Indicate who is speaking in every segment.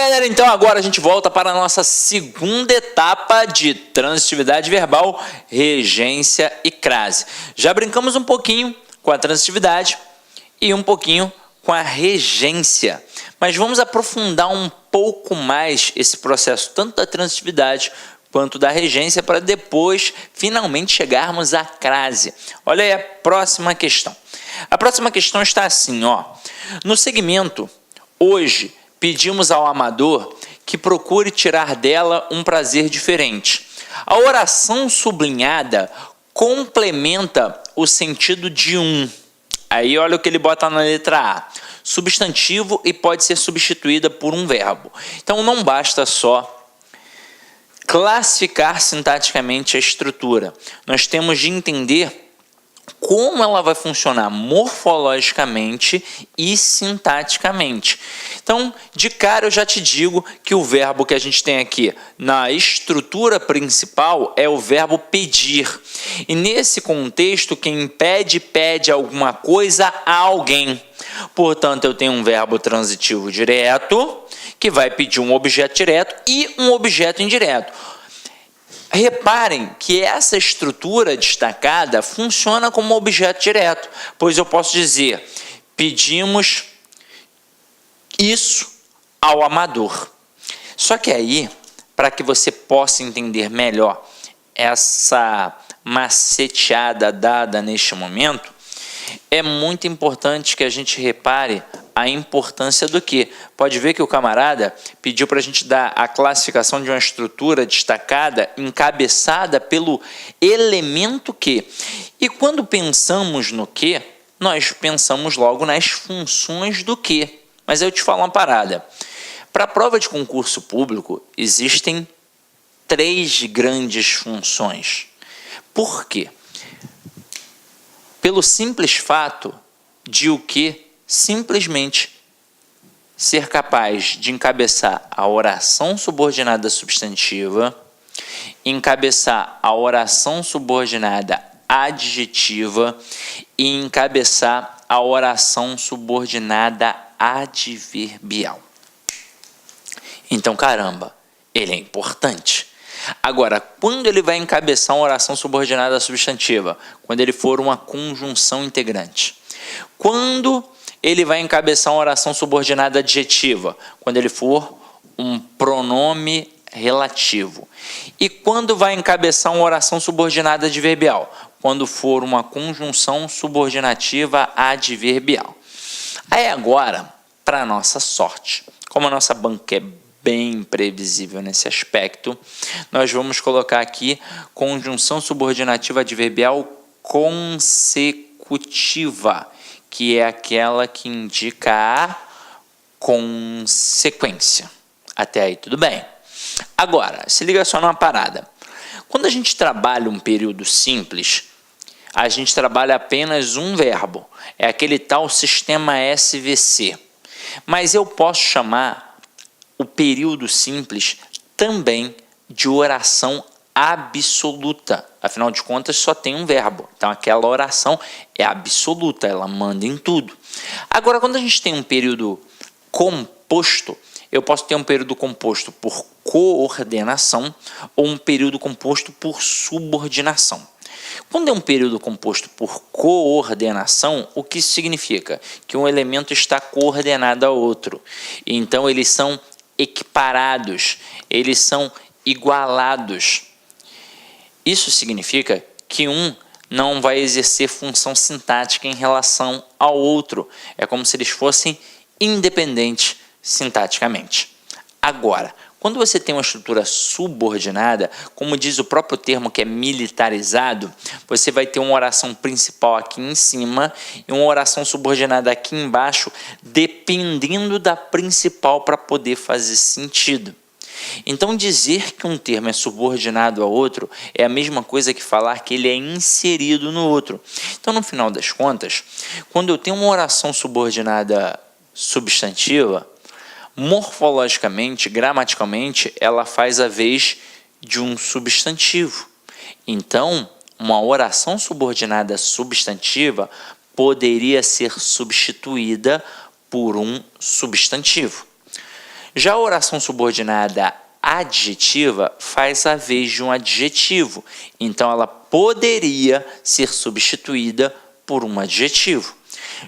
Speaker 1: galera, então agora a gente volta para a nossa segunda etapa de transitividade verbal, regência e crase. Já brincamos um pouquinho com a transitividade e um pouquinho com a regência, mas vamos aprofundar um pouco mais esse processo, tanto da transitividade quanto da regência, para depois finalmente chegarmos à crase. Olha aí a próxima questão. A próxima questão está assim, ó. No segmento, hoje, pedimos ao amador que procure tirar dela um prazer diferente. A oração sublinhada complementa o sentido de um. Aí olha o que ele bota na letra A. Substantivo e pode ser substituída por um verbo. Então não basta só classificar sintaticamente a estrutura. Nós temos de entender como ela vai funcionar morfologicamente e sintaticamente. Então, de cara eu já te digo que o verbo que a gente tem aqui na estrutura principal é o verbo pedir. E nesse contexto, quem pede, pede alguma coisa a alguém. Portanto, eu tenho um verbo transitivo direto, que vai pedir um objeto direto e um objeto indireto. Reparem que essa estrutura destacada funciona como objeto direto, pois eu posso dizer, pedimos isso ao amador. Só que aí, para que você possa entender melhor essa maceteada dada neste momento, é muito importante que a gente repare a importância do que. Pode ver que o camarada pediu para a gente dar a classificação de uma estrutura destacada, encabeçada pelo elemento que. E quando pensamos no que, nós pensamos logo nas funções do que. Mas eu te falo uma parada. Para a prova de concurso público, existem 3 grandes funções. Por quê? Pelo simples fato de o que simplesmente ser capaz de encabeçar a oração subordinada substantiva, encabeçar a oração subordinada adjetiva e encabeçar a oração subordinada adverbial. Então, caramba, ele é importante. Agora, quando ele vai encabeçar uma oração subordinada substantiva? Quando ele for uma conjunção integrante. Quando ele vai encabeçar uma oração subordinada adjetiva? Quando ele for um pronome relativo. E quando vai encabeçar uma oração subordinada adverbial? Quando for uma conjunção subordinativa adverbial. Aí agora, para nossa sorte, como a nossa banca é bem previsível nesse aspecto, nós vamos colocar aqui conjunção subordinativa adverbial consecutiva, que é aquela que indica a consequência. Até aí tudo bem. Agora, se liga só numa parada. Quando a gente trabalha um período simples, a gente trabalha apenas um verbo. É aquele tal sistema SVC. Mas eu posso chamar o período simples também de oração absoluta. Afinal de contas, só tem um verbo. Então, aquela oração é absoluta, ela manda em tudo. Agora, quando a gente tem um período composto, eu posso ter um período composto por coordenação ou um período composto por subordinação. Quando é um período composto por coordenação, o que isso significa? Que um elemento está coordenado a outro. Então, eles são equiparados, eles são igualados. Isso significa que um não vai exercer função sintática em relação ao outro. É como se eles fossem independentes sintaticamente. Agora, quando você tem uma estrutura subordinada, como diz o próprio termo que é militarizado, você vai ter uma oração principal aqui em cima e uma oração subordinada aqui embaixo, dependendo da principal para poder fazer sentido. Então, dizer que um termo é subordinado a outro é a mesma coisa que falar que ele é inserido no outro. Então, no final das contas, quando eu tenho uma oração subordinada substantiva, morfologicamente, gramaticalmente, ela faz a vez de um substantivo. Então, uma oração subordinada substantiva poderia ser substituída por um substantivo. Já a oração subordinada adjetiva faz a vez de um adjetivo, então ela poderia ser substituída por um adjetivo.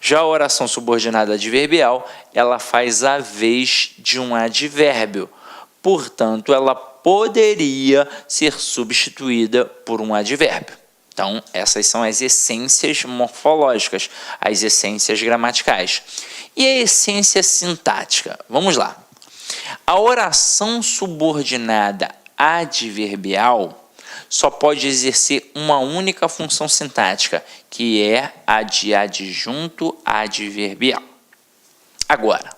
Speaker 1: Já a oração subordinada adverbial, ela faz a vez de um advérbio, portanto, ela poderia ser substituída por um advérbio. Então, essas são as essências morfológicas, as essências gramaticais. E a essência sintática? Vamos lá. A oração subordinada adverbial só pode exercer uma única função sintática, que é a de adjunto adverbial. Agora,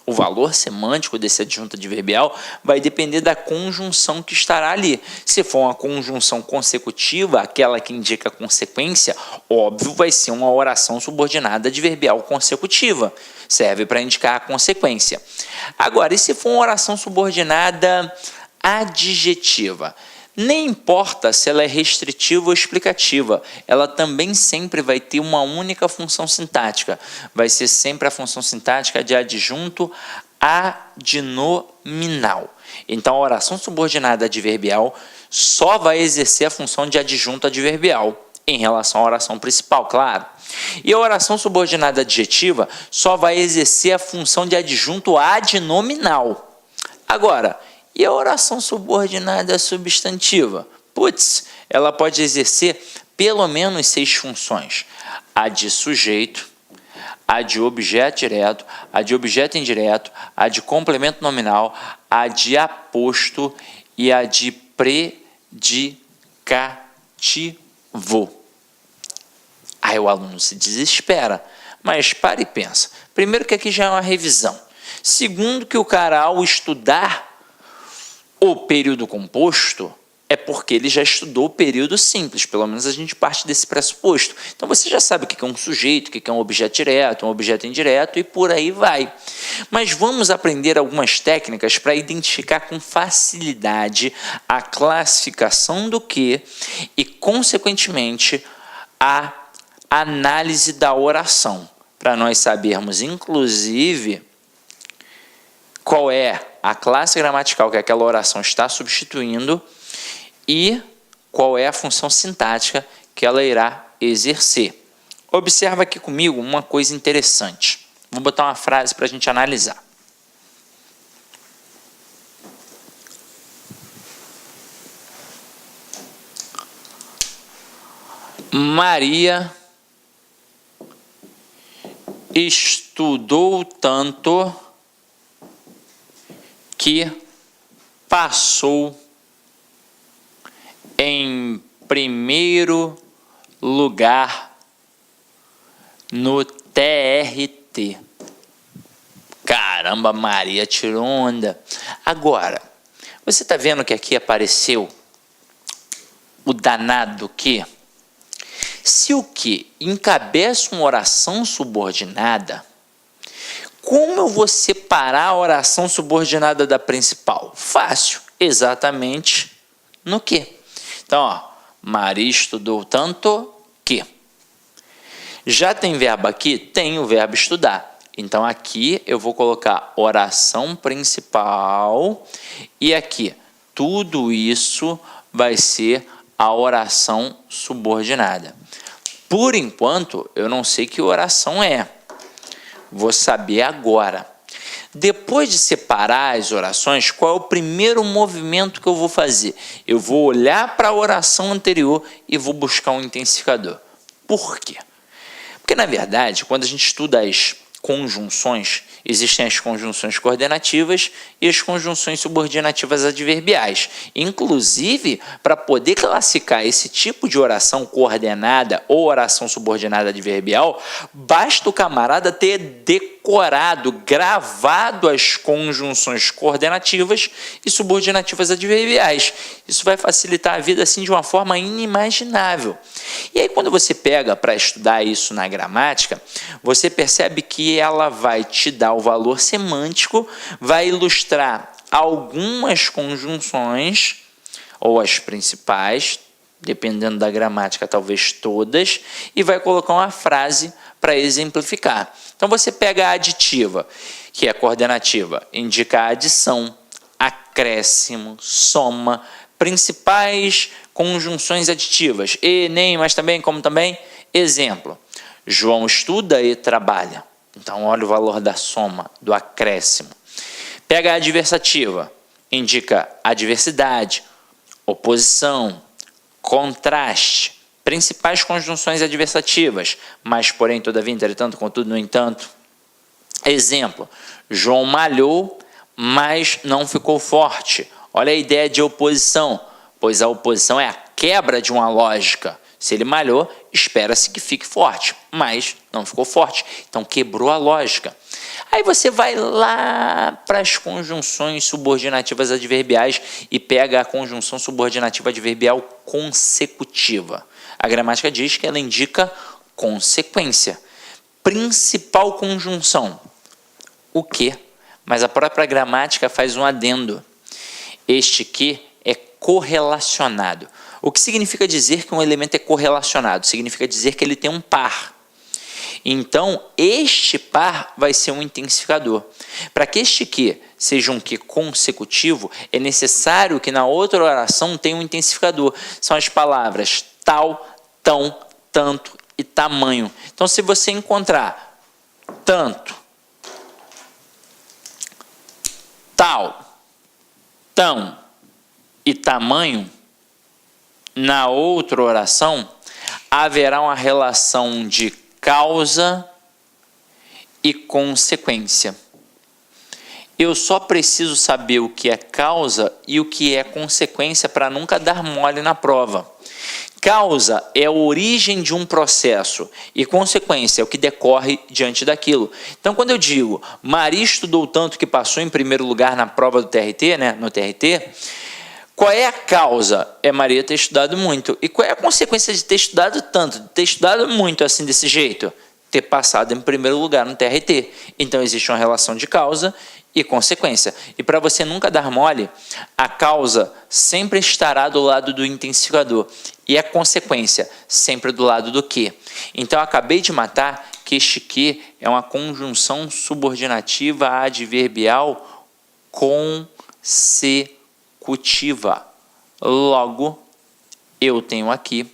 Speaker 1: o valor semântico desse adjunto adverbial vai depender da conjunção que estará ali. Se for uma conjunção consecutiva, aquela que indica consequência, óbvio, vai ser uma oração subordinada adverbial consecutiva. Serve para indicar a consequência. Agora, e se for uma oração subordinada adjetiva? Nem importa se ela é restritiva ou explicativa, ela também sempre vai ter uma única função sintática. Vai ser sempre a função sintática de adjunto adnominal. Então, a oração subordinada adverbial só vai exercer a função de adjunto adverbial em relação à oração principal, claro. E a oração subordinada adjetiva só vai exercer a função de adjunto adnominal. Agora, e a oração subordinada substantiva? Putz, ela pode exercer pelo menos 6 funções. A de sujeito, a de objeto direto, a de objeto indireto, a de complemento nominal, a de aposto e a de predicativo. Aí o aluno se desespera, mas para e pensa. Primeiro que aqui já é uma revisão. Segundo que o cara, ao estudar o período composto, é porque ele já estudou o período simples, pelo menos a gente parte desse pressuposto. Então você já sabe o que é um sujeito, o que é um objeto direto, um objeto indireto e por aí vai. Mas vamos aprender algumas técnicas para identificar com facilidade a classificação do que e, consequentemente, a análise da oração, para nós sabermos, inclusive, qual é a classe gramatical que aquela oração está substituindo e qual é a função sintática que ela irá exercer. Observa aqui comigo uma coisa interessante. Vou botar uma frase para a gente analisar. Maria estudou tanto que passou em primeiro lugar no TRT. Caramba, Maria tirou onda. Agora, você está vendo que aqui apareceu o danado que? Se o que encabeça uma oração subordinada, como eu vou separar a oração subordinada da principal? Fácil, exatamente no que. Então, ó, Maria estudou tanto que. Já tem verbo aqui? Tem o verbo estudar. Então, aqui eu vou colocar oração principal e aqui tudo isso vai ser a oração subordinada. Por enquanto, eu não sei que oração é. Vou saber agora. Depois de separar as orações, qual é o primeiro movimento que eu vou fazer? Eu vou olhar para a oração anterior e vou buscar um intensificador. Por quê? Porque, na verdade, quando a gente estuda as conjunções, existem as conjunções coordenativas e as conjunções subordinativas adverbiais. Inclusive, para poder classificar esse tipo de oração coordenada ou oração subordinada adverbial, basta o camarada ter decorado, gravado as conjunções coordenativas e subordinativas adverbiais. Isso vai facilitar a vida assim de uma forma inimaginável. E aí, quando você pega para estudar isso na gramática, você percebe que ela vai te dar o valor semântico, vai ilustrar algumas conjunções, ou as principais, dependendo da gramática, talvez todas, e vai colocar uma frase para exemplificar. Então você pega a aditiva, que é coordenativa, indica a adição, acréscimo, soma, principais conjunções aditivas, e, nem, mas também, como também. Exemplo, João estuda e trabalha. Então olha o valor da soma, do acréscimo. Pega a adversativa, indica adversidade, oposição, contraste, principais conjunções adversativas, mas, porém, todavia, entretanto, contudo, no entanto. Exemplo, João malhou, mas não ficou forte. Olha a ideia de oposição, pois a oposição é a quebra de uma lógica. Se ele malhou, espera-se que fique forte, mas não ficou forte, então quebrou a lógica. Aí você vai lá para as conjunções subordinativas adverbiais e pega a conjunção subordinativa adverbial consecutiva. A gramática diz que ela indica consequência. Principal conjunção. O que? Mas a própria gramática faz um adendo. Este que é correlacionado. O que significa dizer que um elemento é correlacionado? Significa dizer que ele tem um par. Então, este par vai ser um intensificador. Para que este que seja um que consecutivo, é necessário que na outra oração tenha um intensificador. São as palavras tal, tão, tanto e tamanho. Então, se você encontrar tanto, tal, tão e tamanho, na outra oração, haverá uma relação de causa e consequência. Eu só preciso saber o que é causa e o que é consequência para nunca dar mole na prova. Causa é a origem de um processo e consequência é o que decorre diante daquilo. Então, quando eu digo Maria estudou tanto que passou em primeiro lugar na prova do TRT, no TRT, qual é a causa? É Maria ter estudado muito. E qual é a consequência de ter estudado tanto, de ter estudado muito assim desse jeito? Ter passado em primeiro lugar no TRT. Então, existe uma relação de causa e consequência. E para você nunca dar mole, a causa sempre estará do lado do intensificador e a consequência sempre do lado do que. Então, eu acabei de matar que este que é uma conjunção subordinativa adverbial consecutiva. Logo, eu tenho aqui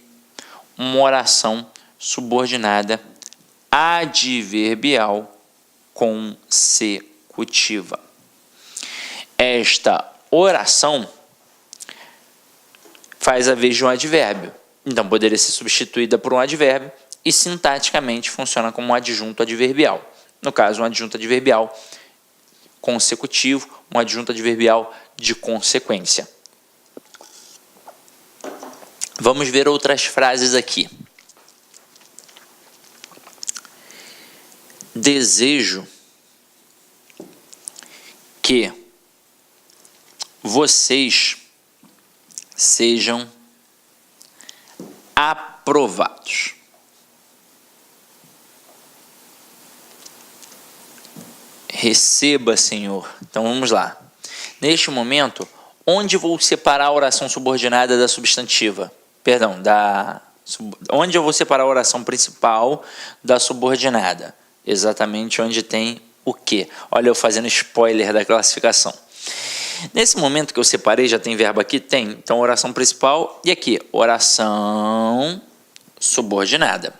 Speaker 1: uma oração subordinada adverbial consecutiva. Esta oração faz a vez de um advérbio, então poderia ser substituída por um advérbio e sintaticamente funciona como um adjunto adverbial. No caso, um adjunto adverbial consecutivo, um adjunto adverbial de consequência. Vamos ver outras frases aqui. Desejo que vocês sejam aprovados. Receba, Senhor. Então vamos lá. Neste momento, onde vou separar a oração subordinada da substantiva? Perdão, onde eu vou separar a oração principal da subordinada? Exatamente onde tem o que. Olha eu fazendo spoiler da classificação. Nesse momento que eu separei, já tem verbo aqui? Tem. Então, oração principal e aqui, oração subordinada.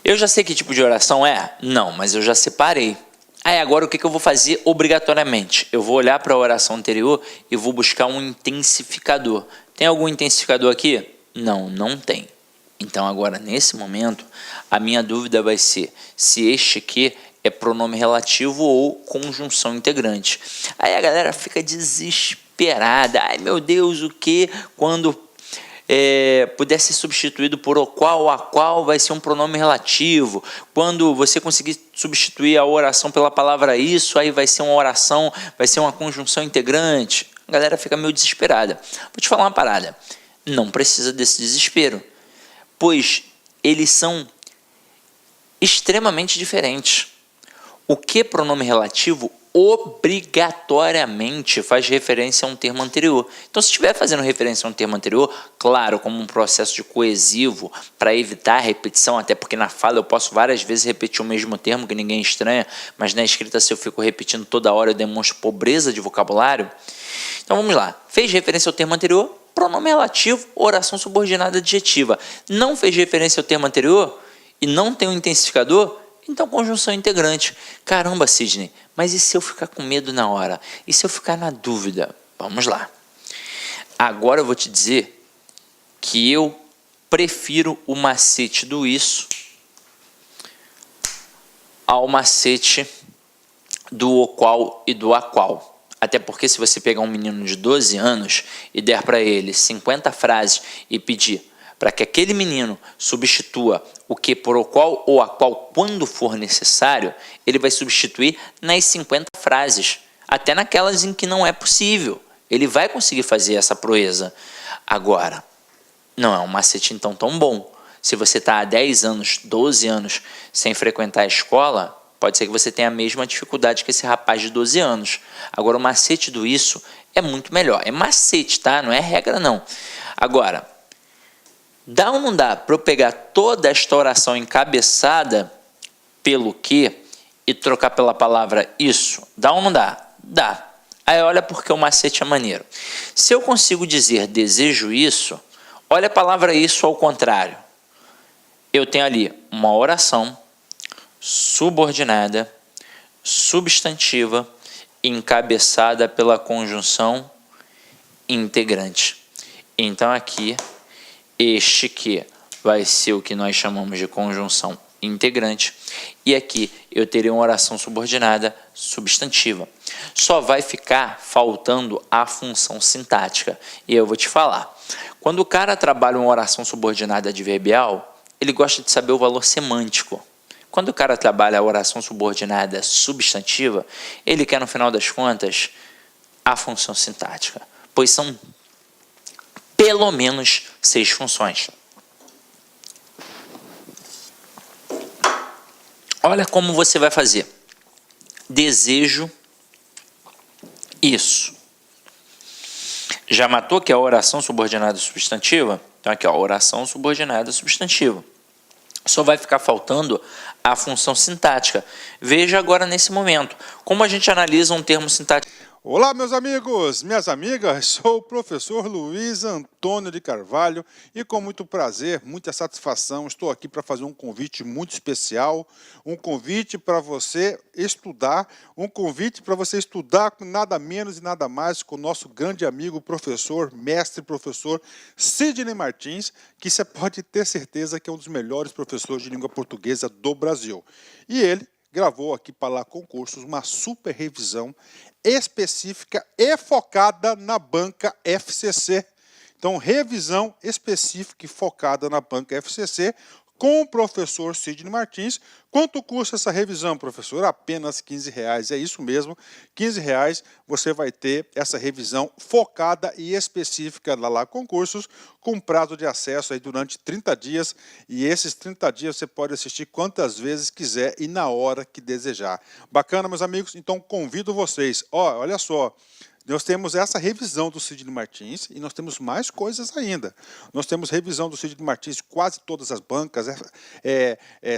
Speaker 1: Eu já sei que tipo de oração é? Não, mas eu já separei. Aí agora o que eu vou fazer obrigatoriamente? Eu vou olhar para a oração anterior e vou buscar um intensificador. Tem algum intensificador aqui? Não, não tem. Então agora nesse momento a minha dúvida vai ser se este aqui é pronome relativo ou conjunção integrante. Aí a galera fica desesperada. Ai meu Deus, o que quando puder ser substituído por o qual, a qual vai ser um pronome relativo. Quando você conseguir substituir a oração pela palavra isso, aí vai ser uma oração, vai ser uma conjunção integrante. A galera fica meio desesperada. Vou te falar uma parada. Não precisa desse desespero, pois eles são extremamente diferentes. O que é pronome relativo obrigatoriamente faz referência a um termo anterior. Então, se estiver fazendo referência a um termo anterior, claro, como um processo de coesivo para evitar a repetição, até porque na fala eu posso várias vezes repetir o mesmo termo que ninguém estranha, mas na escrita, se eu fico repetindo toda hora, eu demonstro pobreza de vocabulário. Então, vamos lá. Fez referência ao termo anterior, pronome relativo, oração subordinada adjetiva. Não fez referência ao termo anterior e não tem um intensificador, então conjunção integrante. Caramba, Sidney, mas e se eu ficar com medo na hora? E se eu ficar na dúvida? Vamos lá. Agora eu vou te dizer que eu prefiro o macete do isso ao macete do o qual e do a qual. Até porque se você pegar um menino de 12 anos e der para ele 50 frases e pedir para que aquele menino substitua o que por o qual ou a qual quando for necessário, ele vai substituir nas 50 frases, até naquelas em que não é possível. Ele vai conseguir fazer essa proeza. Agora, não é um macete então tão bom. Se você está há 10 anos, 12 anos sem frequentar a escola, pode ser que você tenha a mesma dificuldade que esse rapaz de 12 anos. Agora, o macete do isso é muito melhor. É macete, tá? Não é regra, não. Agora, dá ou não dá para eu pegar toda esta oração encabeçada pelo que e trocar pela palavra isso? Dá ou não dá? Dá. Aí olha porque o macete é maneiro. Se eu consigo dizer desejo isso, olha a palavra isso ao contrário. Eu tenho ali uma oração subordinada, substantiva, encabeçada pela conjunção integrante. Então aqui, este que vai ser o que nós chamamos de conjunção integrante, e aqui eu terei uma oração subordinada substantiva. Só vai ficar faltando a função sintática, e eu vou te falar. Quando o cara trabalha uma oração subordinada adverbial, ele gosta de saber o valor semântico. Quando o cara trabalha a oração subordinada substantiva, ele quer, no final das contas, a função sintática, pois são pelo menos 6 funções. Olha como você vai fazer. Desejo isso. Já matou que é a oração subordinada substantiva? Então aqui, ó, oração subordinada substantiva. Só vai ficar faltando a função sintática. Veja agora nesse momento como a gente analisa um termo sintático.
Speaker 2: Olá, meus amigos, minhas amigas, sou o professor Luiz Antônio de Carvalho e com muito prazer, muita satisfação, estou aqui para fazer um convite muito especial, um convite para você estudar, com nada menos e nada mais com o nosso grande amigo, professor, mestre professor Sidney Martins, que você pode ter certeza que é um dos melhores professores de língua portuguesa do Brasil. E ele gravou aqui para lá concursos uma super revisão específica e focada na banca FCC. Então, revisão específica e focada na banca FCC com o professor Sidney Martins. Quanto custa essa revisão, professor? Apenas R$15. É isso mesmo, R$15 você vai ter essa revisão focada e específica lá concursos, com prazo de acesso aí durante 30 dias. E esses 30 dias você pode assistir quantas vezes quiser e na hora que desejar. Bacana, meus amigos? Então convido vocês. Olha só. Nós temos essa revisão do Sidney Martins e nós temos mais coisas ainda. Nós temos revisão do Sidney Martins quase todas as bancas,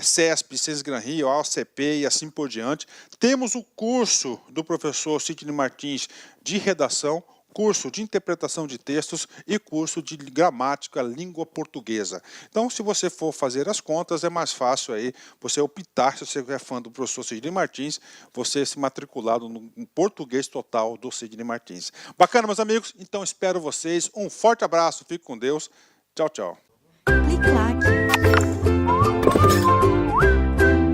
Speaker 2: CESP, Sesgran Rio, AOCP e assim por diante. Temos o curso do professor Sidney Martins de redação, curso de interpretação de textos e curso de gramática, língua portuguesa. Então, se você for fazer as contas, é mais fácil aí você optar, se você é fã do professor Sidney Martins, você se matriculado no português total do Sidney Martins. Bacana, meus amigos? Então, espero vocês. Um forte abraço, fique com Deus. Tchau, tchau.
Speaker 3: Clique lá.